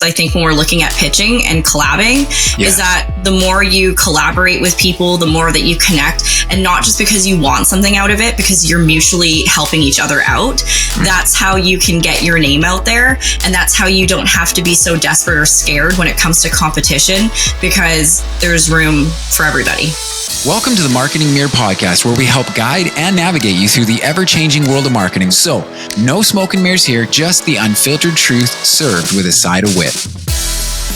I think when we're looking at pitching and collabing is that the more you collaborate with people, the more that you connect, and not just because you want something out of it, because you're mutually helping each other out. That's how you can get your name out there. And that's how you don't have to be so desperate or scared when it comes to competition, because there's room for everybody. Welcome to the Marketing Mirror podcast, where we help guide and navigate you through the ever-changing world of marketing. So, no smoke and mirrors here, just the unfiltered truth served with a side of wit.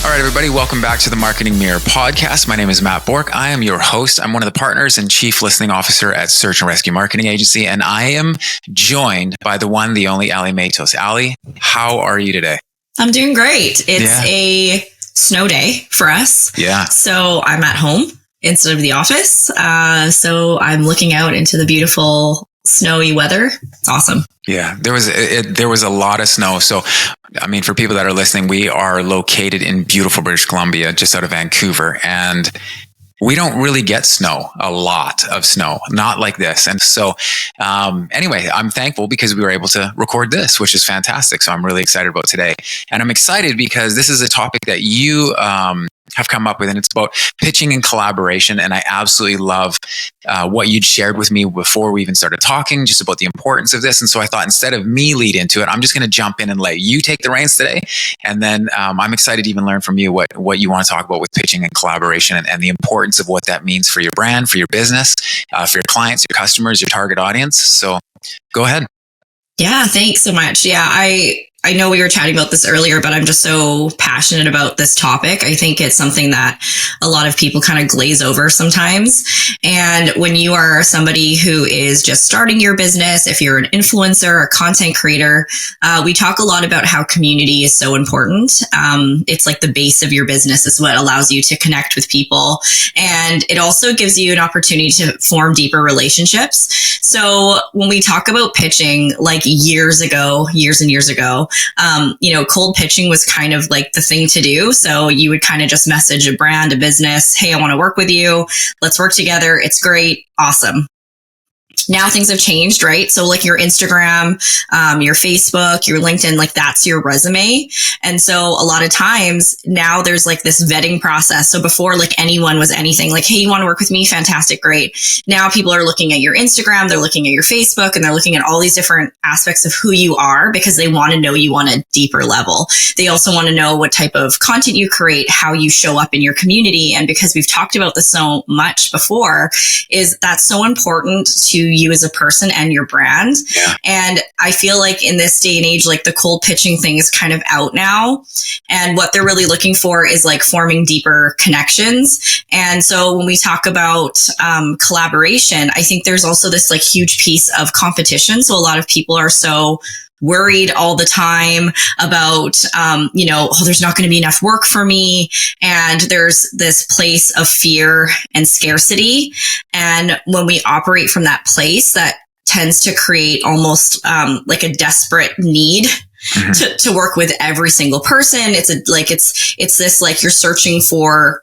All right, everybody, welcome back to the Marketing Mirror podcast. My name is Matt Bork. I am your host. I'm one of the partners and chief listening officer at Search and Rescue Marketing Agency, and I am joined by the one, the only Ali Matos. Ali, how are you today? I'm doing great. It's a snow day for us. Yeah. So I'm at home instead of the office. So I'm looking out into the beautiful snowy weather. It's awesome. Yeah, there was a lot of snow. So, I mean, for people that are listening, we are located in beautiful British Columbia, just out of Vancouver, and we don't really get snow, a lot of snow, not like this. And so, anyway, I'm thankful because we were able to record this, which is fantastic. So I'm really excited about today. And I'm excited because this is a topic that you have come up with, and it's about pitching and collaboration. And I absolutely love what you'd shared with me before we even started talking, just about the importance of this. And so I thought, instead of me lead into it, I'm just going to jump in and let you take the reins today. And then I'm excited to even learn from you what you want to talk about with pitching and collaboration, and the importance of what that means for your brand, for your business, for your clients, your customers, your target audience. So go ahead. Yeah, thanks so much. Yeah, I know we were chatting about this earlier, but I'm just so passionate about this topic. I think it's something that a lot of people kind of glaze over sometimes. And when you are somebody who is just starting your business, if you're an influencer, a content creator, we talk a lot about how community is so important. It's like the base of your business. Is what allows you to connect with people. And it also gives you an opportunity to form deeper relationships. So when we talk about pitching, like years and years ago, cold pitching was kind of like the thing to do. So you would kind of just message a brand, a business, hey, I want to work with you. Let's work together. It's great. Awesome. Now things have changed, right? So like your Instagram, your Facebook, your LinkedIn, like that's your resume. And so a lot of times now there's like this vetting process. So before, like anyone was anything, like, hey, you want to work with me? Fantastic. Great. Now people are looking at your Instagram, they're looking at your Facebook, and they're looking at all these different aspects of who you are, because they want to know you on a deeper level. They also want to know what type of content you create, how you show up in your community. And because we've talked about this so much before, is that's so important to you as a person and your brand. Yeah. And I feel like in this day and age, like the cold pitching thing is kind of out now. And what they're really looking for is like forming deeper connections. And so when we talk about collaboration, I think there's also this like huge piece of competition. So a lot of people are so worried all the time about, there's not going to be enough work for me. And there's this place of fear and scarcity. And when we operate from that place, that tends to create almost like a desperate need to work with every single person. It's this like you're searching for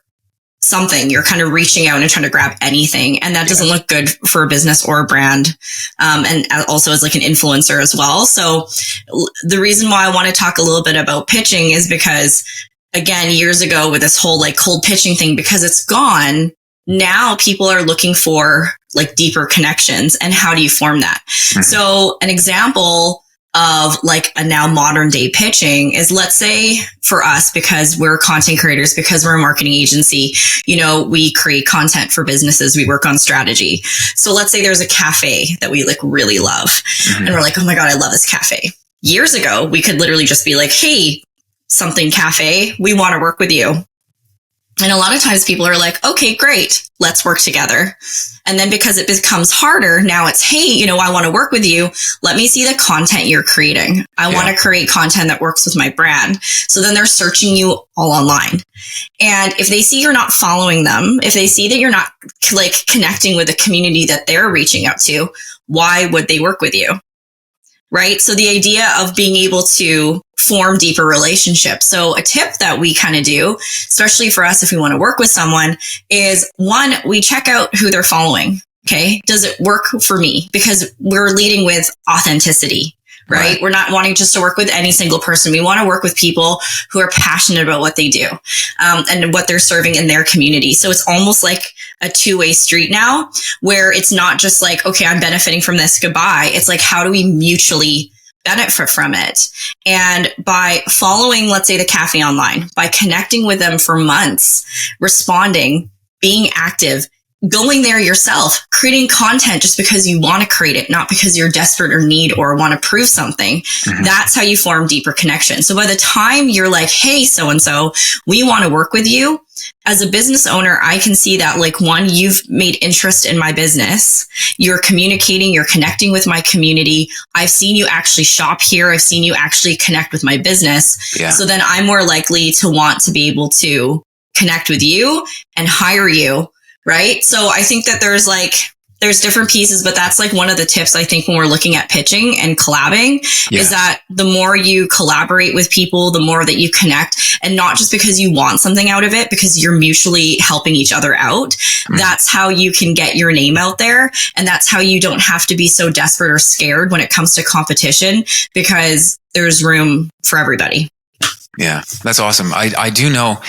something, you're kind of reaching out and trying to grab anything. And that doesn't look good for a business or a brand. And also as like an influencer as well. So the reason why I want to talk a little bit about pitching is because, again, years ago with this whole like cold pitching thing, because it's gone, now people are looking for like deeper connections. And how do you form that? So an example of like a now modern day pitching is, let's say for us, because we're content creators, because we're a marketing agency, we create content for businesses, we work on strategy. So let's say there's a cafe that we like really love. And we're like, oh my God, I love this cafe. Years ago, we could literally just be like, hey, something cafe, we want to work with you. And a lot of times people are like, okay, great, let's work together. And then because it becomes harder, now it's, hey, I want to work with you. Let me see the content you're creating. I want to create content that works with my brand. So then they're searching you all online. And if they see you're not following them, if they see that you're not like connecting with the community that they're reaching out to, why would they work with you? Right? So the idea of being able to form deeper relationships. So a tip that we kind of do, especially for us if we want to work with someone, is one, we check out who they're following. Okay. Does it work for me? Because we're leading with authenticity, right? We're not wanting just to work with any single person. We want to work with people who are passionate about what they do, and what they're serving in their community. So it's almost like a two-way street now, where it's not just like, okay, I'm benefiting from this, goodbye. It's like, how do we mutually benefit from it? And by following, let's say, the cafe online, by connecting with them for months, responding, being active, going there yourself, creating content just because you want to create it, not because you're desperate or need or want to prove something. That's how you form deeper connection. So by the time you're like, hey, so-and-so, we want to work with you, as a business owner, I can see that, like, one, you've made interest in my business. You're communicating, you're connecting with my community. I've seen you actually shop here. I've seen you actually connect with my business. Yeah. So then I'm more likely to want to be able to connect with you and hire you. Right. So I think that there's different pieces, but that's like one of the tips, I think, when we're looking at pitching and collabing, is that the more you collaborate with people, the more that you connect, and not just because you want something out of it, because you're mutually helping each other out. That's how you can get your name out there. And that's how you don't have to be so desperate or scared when it comes to competition, because there's room for everybody. Yeah, that's awesome. I do know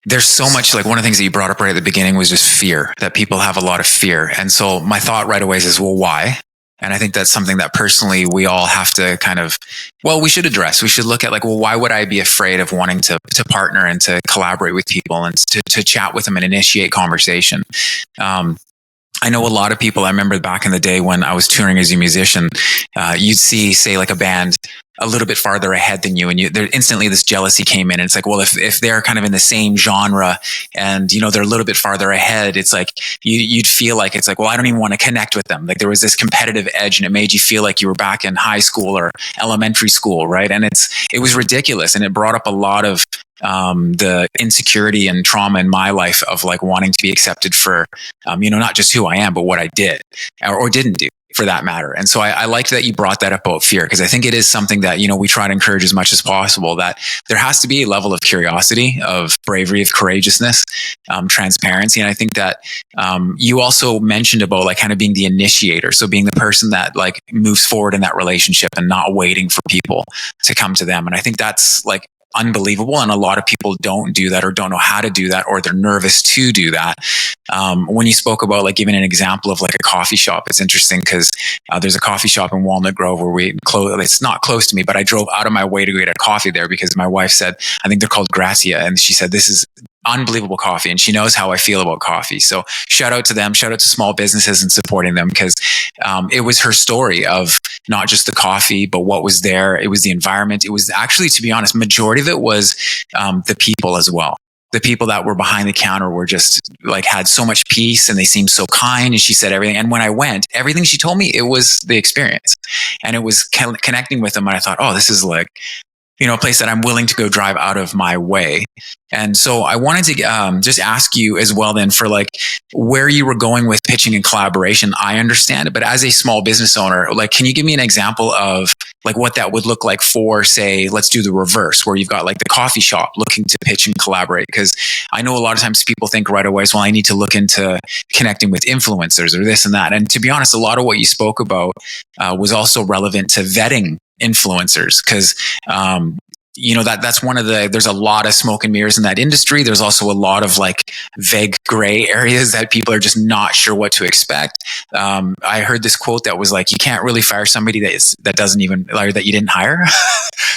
there's so much, like, one of the things that you brought up right at the beginning was just fear, that people have a lot of fear. And so my thought right away is, well, why? And I think that's something that personally we all have to kind of, we should address. We should look at, like, well, why would I be afraid of wanting to partner and to collaborate with people and to chat with them and initiate conversation? I know a lot of people, I remember back in the day when I was touring as a musician, you'd see, say, like, a band a little bit farther ahead than you, and there instantly this jealousy came in. And it's like, well, if they're kind of in the same genre and, they're a little bit farther ahead, it's like you'd feel like, it's like, well, I don't even want to connect with them. Like, there was this competitive edge, and it made you feel like you were back in high school or elementary school, right? And it was ridiculous, and it brought up a lot of the insecurity and trauma in my life of, like, wanting to be accepted for, not just who I am, but what I did or didn't do, for that matter. And so I liked that you brought that up about fear, because I think it is something that, we try to encourage as much as possible, that there has to be a level of curiosity, of bravery, of courageousness, transparency. And I think that you also mentioned about, like, kind of being the initiator. So being the person that, like, moves forward in that relationship and not waiting for people to come to them. And I think that's, like, unbelievable. And a lot of people don't do that, or don't know how to do that, or they're nervous to do that. When you spoke about, like, giving an example of, like, a coffee shop, it's interesting because there's a coffee shop in Walnut Grove where it's not close to me, but I drove out of my way to go get a coffee there because my wife said, I think they're called Gracia. And she said, this is unbelievable coffee, and she knows how I feel about coffee. So shout out to them, shout out to small businesses and supporting them, because it was her story of not just the coffee, but what was there. It was the environment. It was actually, to be honest, majority of it was the people as well. The people that were behind the counter were just, like, had so much peace, and they seemed so kind. And she said everything. And when I went, everything she told me, it was the experience, and it was connecting with them. And I thought, oh, this is, like, a place that I'm willing to go drive out of my way. And so I wanted to just ask you as well then, for, like, where you were going with pitching and collaboration. I understand it, but as a small business owner, like, can you give me an example of, like, what that would look like for, say, let's do the reverse, where you've got, like, the coffee shop looking to pitch and collaborate? Because I know a lot of times people think right away, well, I need to look into connecting with influencers or this and that. And to be honest, a lot of what you spoke about was also relevant to vetting influencers, because that's one of there's a lot of smoke and mirrors in that industry. There's also a lot of, like, vague gray areas that people are just not sure what to expect. I heard this quote that was like, you can't really fire somebody that doesn't even, or that you didn't hire.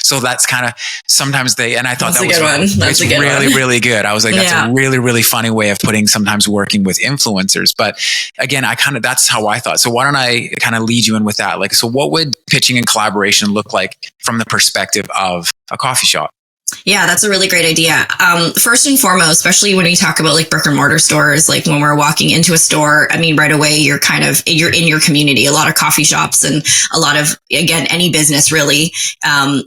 So that's kind of, sometimes and I thought it's really, really good. I was like, that's a really, really funny way of putting sometimes working with influencers. But again, that's how I thought. So why don't I kind of lead you in with that? Like, so what would pitching and collaboration look like from the perspective of a coffee shop? Yeah, that's a really great idea. First and foremost, especially when we talk about, like, brick and mortar stores, like, when we're walking into a store, I mean, right away, you're in your community. A lot of coffee shops and a lot of, again, any business really,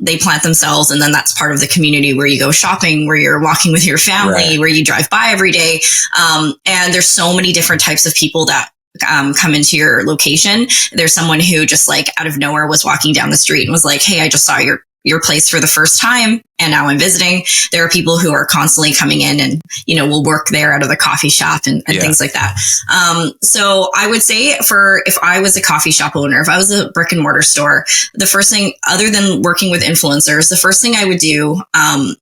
they plant themselves, and then that's part of the community where you go shopping, where you're walking with your family, right, where you drive by every day. And there's so many different types of people that come into your location. There's someone who just, like, out of nowhere was walking down the street and was like, hey, I just saw your your place for the first time and now I'm visiting. There are people who are constantly coming in and, will work there out of the coffee shop and things like that. So I would say if I was a coffee shop owner, if I was a brick and mortar store, the first thing, other than working with influencers, the first thing I would do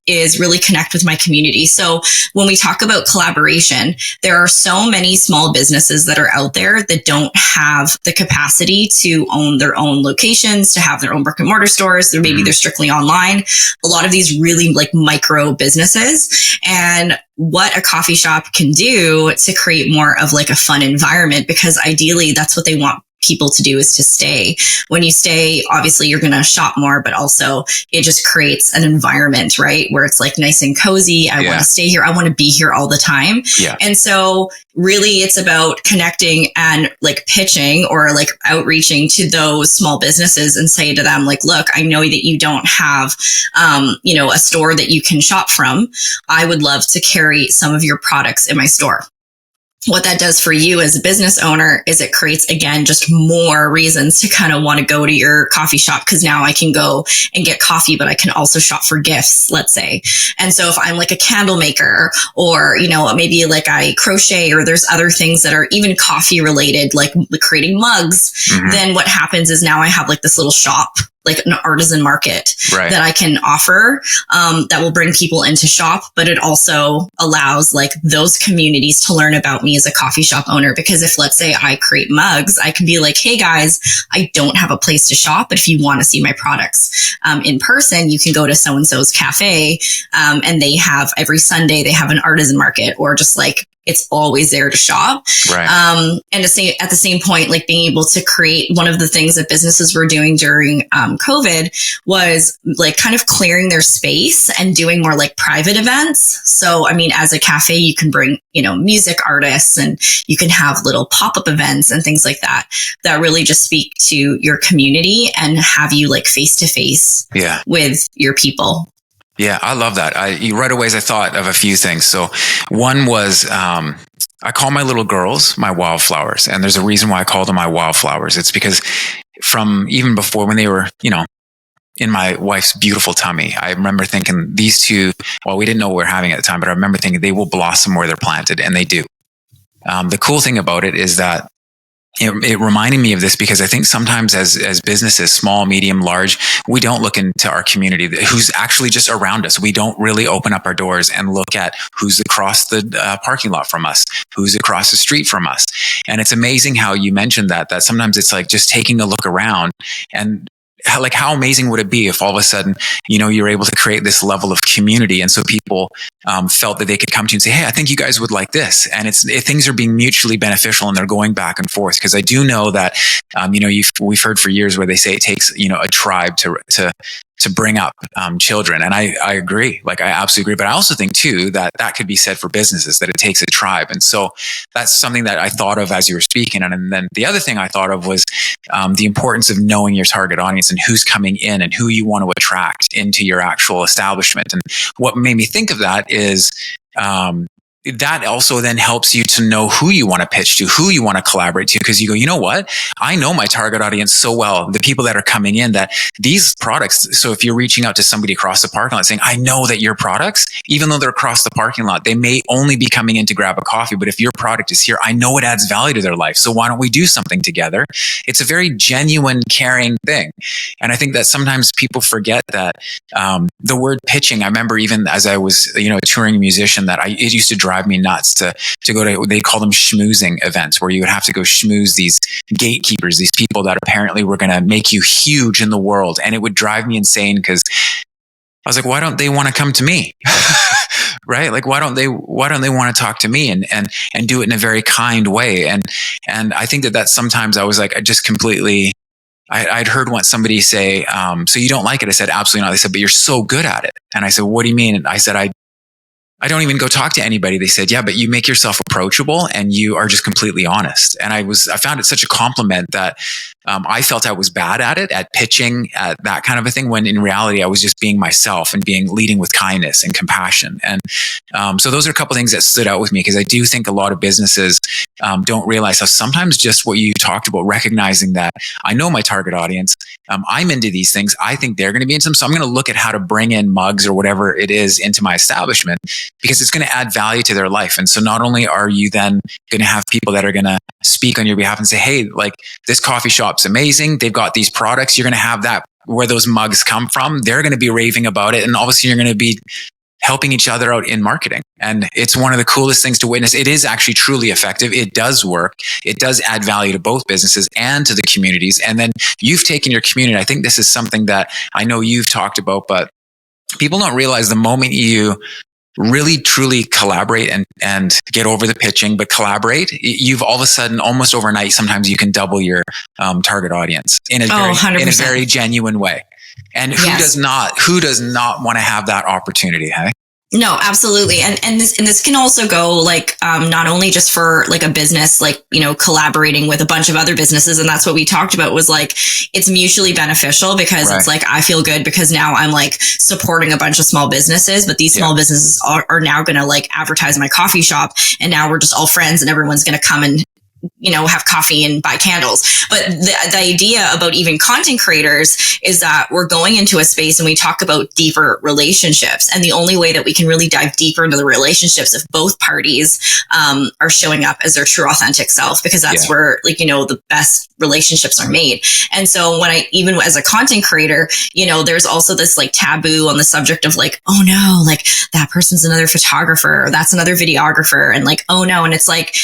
is really connect with my community. So when we talk about collaboration, there are so many small businesses that are out there that don't have the capacity to own their own locations, to have their own brick and mortar stores. Maybe they're strictly online. A lot of these really like micro businesses, and what a coffee shop can do to create more of like a fun environment, because ideally that's what they want people to do, is to stay. When you stay, obviously you're going to shop more, but also it just creates an environment, right? Where it's like nice and cozy. I want to stay here. I want to be here all the time. Yeah. And so really it's about connecting and like pitching or like outreaching to those small businesses and say to them, like, look, I know that you don't have, a store that you can shop from. I would love to carry some of your products in my store. What that does for you as a business owner is it creates, again, just more reasons to kind of want to go to your coffee shop, because now I can go and get coffee, but I can also shop for gifts, let's say. And so if I'm like a candle maker, or, maybe like I crochet, or there's other things that are even coffee related, like creating mugs, then what happens is now I have like this little shop, like an artisan market that I can offer, that will bring people into shop, but it also allows like those communities to learn about me as a coffee shop owner. Because if, let's say, I create mugs, I can be like, hey guys, I don't have a place to shop, but if you want to see my products in person, you can go to so-and-so's cafe, and they have every Sunday, they have an artisan market, or just like, it's always there to shop. Right. And at the same point, like being able to create, one of the things that businesses were doing during COVID was like kind of clearing their space and doing more like private events. So, I mean, as a cafe, you can bring, music artists, and you can have little pop-up events and things like that, that really just speak to your community and have you like face to face with your people. Yeah, I love that. Right away, I thought of a few things. So one was, I call my little girls my wildflowers. And there's a reason why I call them my wildflowers. It's because from even before, when they were, in my wife's beautiful tummy, I remember thinking these two, well, we didn't know what we were having at the time, but I remember thinking they will blossom where they're planted, and they do. The cool thing about it is that it reminded me of this, because I think sometimes as businesses, small, medium, large, we don't look into our community who's actually just around us. We don't really open up our doors and look at who's across the parking lot from us, who's across the street from us. And it's amazing how you mentioned that sometimes it's like just taking a look around, and how amazing would it be if all of a sudden, you're able to create this level of community. And so people felt that they could come to you and say, hey, I think you guys would like this. And things are being mutually beneficial, and they're going back and forth. Because I do know that, we've heard for years where they say it takes, a tribe to bring up children. And I agree. Like, I absolutely agree. But I also think too that could be said for businesses, that it takes a tribe. And so that's something that I thought of as you were speaking. And then the other thing I thought of was the importance of knowing your target audience and who's coming in and who you want to attract into your actual establishment. And what made me think of that is, that also then helps you to know who you want to pitch to, who you want to collaborate to, because you go, you know what? I know my target audience so well, the people that are coming in, that these products. So if you're reaching out to somebody across the parking lot saying, I know that your products, even though they're across the parking lot, they may only be coming in to grab a coffee, but if your product is here, I know it adds value to their life. So why don't we do something together? It's a very genuine, caring thing. And I think that sometimes people forget that the word pitching, I remember even as I was, a touring musician, that it used to drive me nuts to go to, they call them schmoozing events, where you would have to go schmooze these gatekeepers, these people that apparently were going to make you huge in the world. And it would drive me insane, because I was like, why don't they want to come to me? Right? Like, why don't they want to talk to me and do it in a very kind way? And I think that sometimes I was like, I just completely, I'd heard once somebody say, so you don't like it? I said, absolutely not. They said, but you're so good at it. And I said, what do you mean? And I said, I don't even go talk to anybody. They said, yeah, but you make yourself approachable and you are just completely honest. And I found it such a compliment that I felt I was bad at it, at pitching, at that kind of a thing, when in reality, I was just being myself and leading with kindness and compassion. And so those are a couple of things that stood out with me, because I do think a lot of businesses don't realize how sometimes just what you talked about, recognizing that I know my target audience, I'm into these things, I think they're going to be into them. So I'm going to look at how to bring in mugs or whatever it is into my establishment, because it's going to add value to their life. And so not only are you then going to have people that are going to speak on your behalf and say, hey, like, this coffee shop's amazing, they've got these products, you're going to have that where those mugs come from, they're going to be raving about it. And obviously you're going to be helping each other out in marketing. And it's one of the coolest things to witness. It is actually truly effective. It does work. It does add value to both businesses and to the communities. And then you've taken your community. I think this is something that I know you've talked about, but people don't realize the moment you really truly collaborate and get over the pitching, but collaborate, you've all of a sudden, almost overnight, sometimes you can double your target audience in a very genuine way. And who does not want to have that opportunity? Hey? No, absolutely. And this can also go like, not only just for like a business, like, you know, collaborating with a bunch of other businesses. And that's what we talked about, was like, it's mutually beneficial, because it's like, I feel good because now I'm like supporting a bunch of small businesses, but these small businesses are now going to like advertise my coffee shop. And now we're just all friends and everyone's going to come and, you know, have coffee and buy candles. But the idea about even content creators is that we're going into a space and we talk about deeper relationships. And the only way that we can really dive deeper into the relationships if both parties are showing up as their true authentic self, because that's where, like, you know, the best relationships are made. And so when even as a content creator, you know, there's also this like taboo on the subject of like, oh no, like that person's another photographer, or that's another videographer. And like, oh no. And it's like,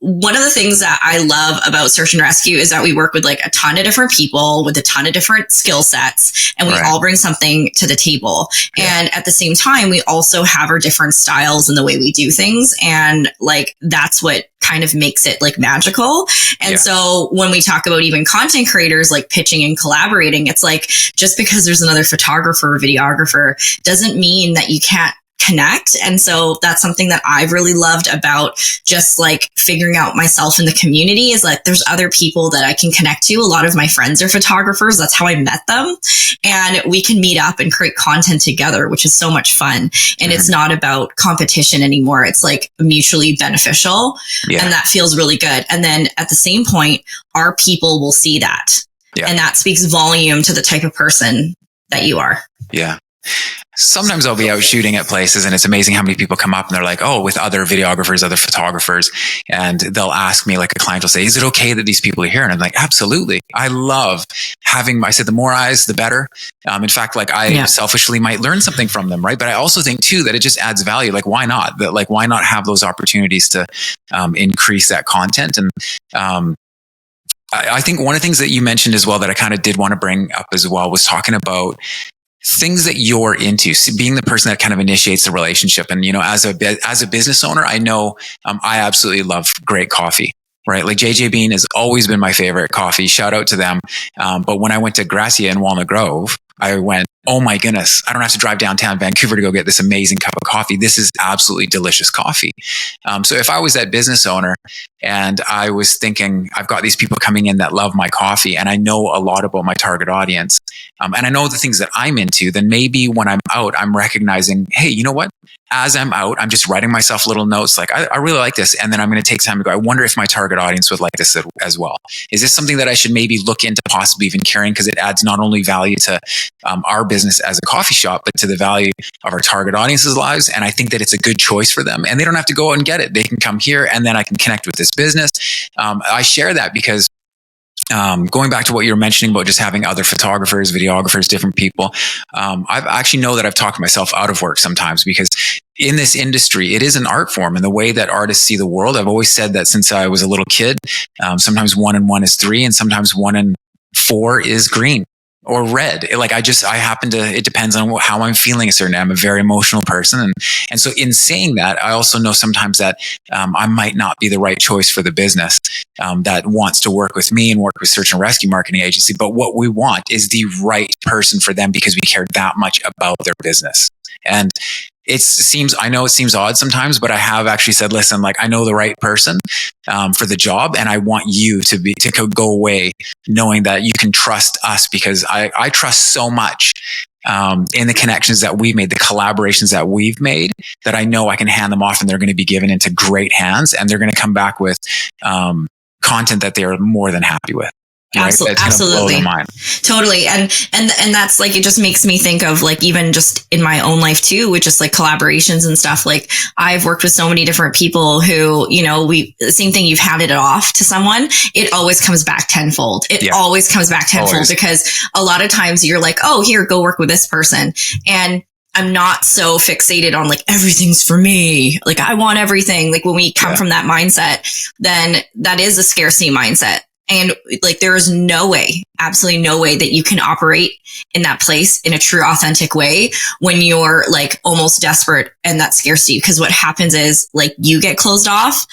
one of the things that I love about Search and Rescue is that we work with like a ton of different people with a ton of different skill sets, and we all bring something to the table. And at the same time, we also have our different styles in the way we do things. And like, that's what kind of makes it like magical. And so when we talk about even content creators, like pitching and collaborating, it's like, just because there's another photographer or videographer doesn't mean that you can't connect. And so that's something that I've really loved about just like figuring out myself in the community, is like, there's other people that I can connect to. A lot of my friends are photographers. That's how I met them. And we can meet up and create content together, which is so much fun. And it's not about competition anymore. It's like mutually beneficial. And that feels really good. And then at the same point, our people will see that. And that speaks volume to the type of person that you are. Yeah. Sometimes I'll be out shooting at places and it's amazing how many people come up and they're like, oh, with other videographers, other photographers. And they'll ask me, like a client will say, is it okay that these people are here? And I'm like, absolutely. I love I said, the more eyes, the better. In fact, like I selfishly might learn something from them. Right. But I also think too, that it just adds value. Like, why not? Why not have those opportunities to increase that content? And, I think one of the things that you mentioned as well that I kind of did want to bring up as well was talking about things that you're into, being the person that kind of initiates the relationship. And, you know, as a business owner, I know I absolutely love great coffee, right? Like JJ Bean has always been my favorite coffee. Shout out to them. But when I went to Gracia in Walnut Grove, I went, oh my goodness, I don't have to drive downtown Vancouver to go get this amazing cup of coffee. This is absolutely delicious coffee. So if I was that business owner and I was thinking, I've got these people coming in that love my coffee and I know a lot about my target audience, and I know the things that I'm into, then maybe when I'm out, I'm recognizing, hey, you know what? As I'm out, I'm just writing myself little notes like, I really like this. And then I'm going to take time to go, I wonder if my target audience would like this as well. Is this something that I should maybe look into possibly even carrying? Because it adds not only value to our business as a coffee shop, but to the value of our target audience's lives. And I think that it's a good choice for them. And they don't have to go out and get it. They can come here and then I can connect with this business. I share that because going back to what you were mentioning about just having other photographers, videographers, different people, I've actually know that I've talked myself out of work sometimes because in this industry, it is an art form and the way that artists see the world. I've always said that since I was a little kid, sometimes 1 and 1 is 3 and sometimes 1 and 4 is green or red. It depends on how I'm feeling a certain day. I'm a very emotional person. And so in saying that, I also know sometimes that I might not be the right choice for the business that wants to work with me and work with Search and Rescue Marketing Agency. But what we want is the right person for them because we care that much about their business. And I know it seems odd sometimes, but I have actually said, listen, like I know the right person for the job, and I want you to go away knowing that you can trust us, because I trust so much in the connections that we've made, the collaborations that we've made, that I know I can hand them off and they're going to be given into great hands, and they're going to come back with content that they're more than happy with. Right? Absolutely. Totally. And that's like, it just makes me think of like, even just in my own life too, with just like collaborations and stuff. Like I've worked with so many different people who, you know, the same thing, you've handed it off to someone, it always comes back tenfold. It always comes back tenfold always. Because a lot of times you're like, oh, here, go work with this person. And I'm not so fixated on like, everything's for me. Like I want everything. Like when we come from that mindset, then that is a scarcity mindset. And like, there is no way, absolutely no way that you can operate in that place in a true, authentic way when you're like almost desperate and that scarcity. Because what happens is like you get closed off,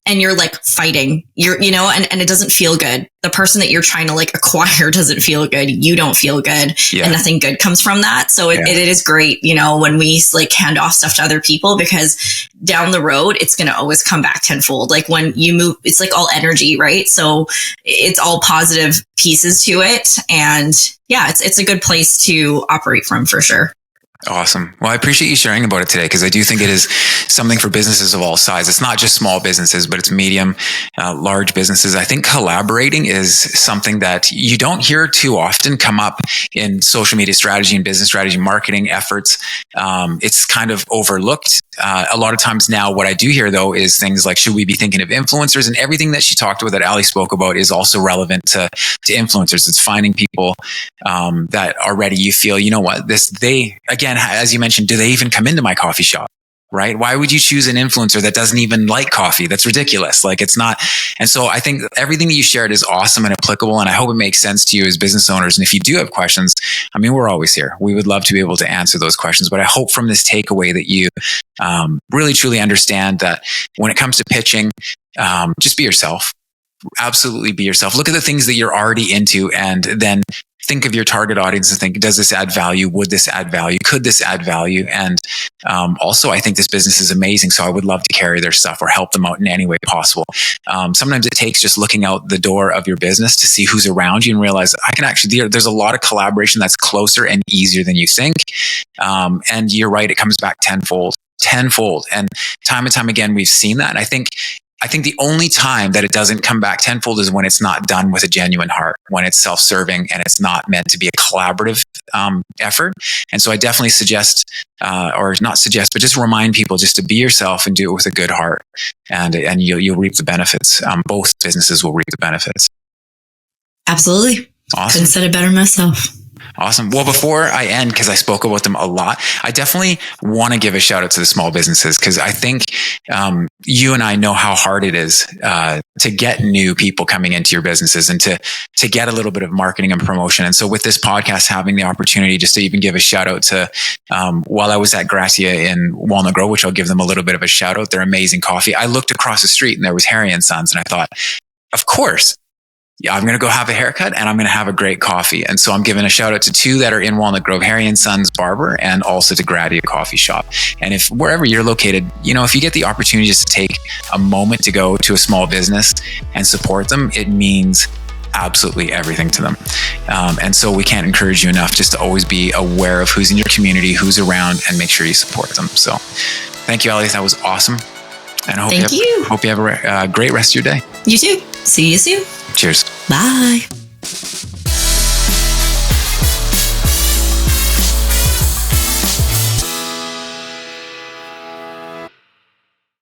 and you're like fighting, and it doesn't feel good. The person that you're trying to like acquire doesn't feel good. You don't feel good, and nothing good comes from that. So it is great, when we like hand off stuff to other people, because down the road, it's going to always come back tenfold. Like when you move, it's like all energy, right? So it's all positive pieces to it. And yeah, it's a good place to operate from for sure. Awesome. Well, I appreciate you sharing about it today, because I do think it is something for businesses of all sizes. It's not just small businesses, but it's medium, large businesses. I think collaborating is something that you don't hear too often come up in social media strategy and business strategy, marketing efforts. It's kind of overlooked. A lot of times now, what I do hear though is things like, should we be thinking of influencers? And everything that she talked about, that Ali spoke about, is also relevant to influencers. It's finding people that already you feel, you know what, again, as you mentioned, do they even come into my coffee shop? Right? Why would you choose an influencer that doesn't even like coffee? That's ridiculous. Like it's not. And so I think everything that you shared is awesome and applicable. And I hope it makes sense to you as business owners. And if you do have questions, I mean, we're always here. We would love to be able to answer those questions. But I hope from this takeaway that you really, truly understand that when it comes to pitching, just be yourself. Absolutely be yourself. Look at the things that you're already into, and then think of your target audience and think, does this add value? Would this add value? Could this add value? And also, I think this business is amazing, so I would love to carry their stuff or help them out in any way possible. Sometimes it takes just looking out the door of your business to see who's around you and realize I can actually, there's a lot of collaboration that's closer and easier than you think. And you're right, it comes back tenfold. And time again, we've seen that. And I think the only time that it doesn't come back tenfold is when it's not done with a genuine heart, when it's self-serving and it's not meant to be a collaborative effort. And so I definitely suggest, or not suggest, but just remind people just to be yourself and do it with a good heart, and you'll reap the benefits. Both businesses will reap the benefits. Absolutely. Awesome. Couldn't said it better myself. Awesome. Well, before I end, because I spoke about them a lot, I definitely want to give a shout out to the small businesses, because I think you and I know how hard it is to get new people coming into your businesses and to get a little bit of marketing and promotion. And so with this podcast, having the opportunity just to even give a shout out to, while I was at Gracia in Walnut Grove, which I'll give them a little bit of a shout out, their amazing coffee. I looked across the street and there was Harry and Sons, and I thought, of course. Yeah, I'm going to go have a haircut and I'm going to have a great coffee. And so I'm giving a shout out to two that are in Walnut Grove, Harry and Sons Barber, and also to Gradia Coffee Shop. And if wherever you're located, if you get the opportunity just to take a moment to go to a small business and support them, it means absolutely everything to them. And so we can't encourage you enough just to always be aware of who's in your community, who's around, and make sure you support them. So thank you, Ali. That was awesome. And I hope you have a great rest of your day. You too. See you soon. Cheers. Bye.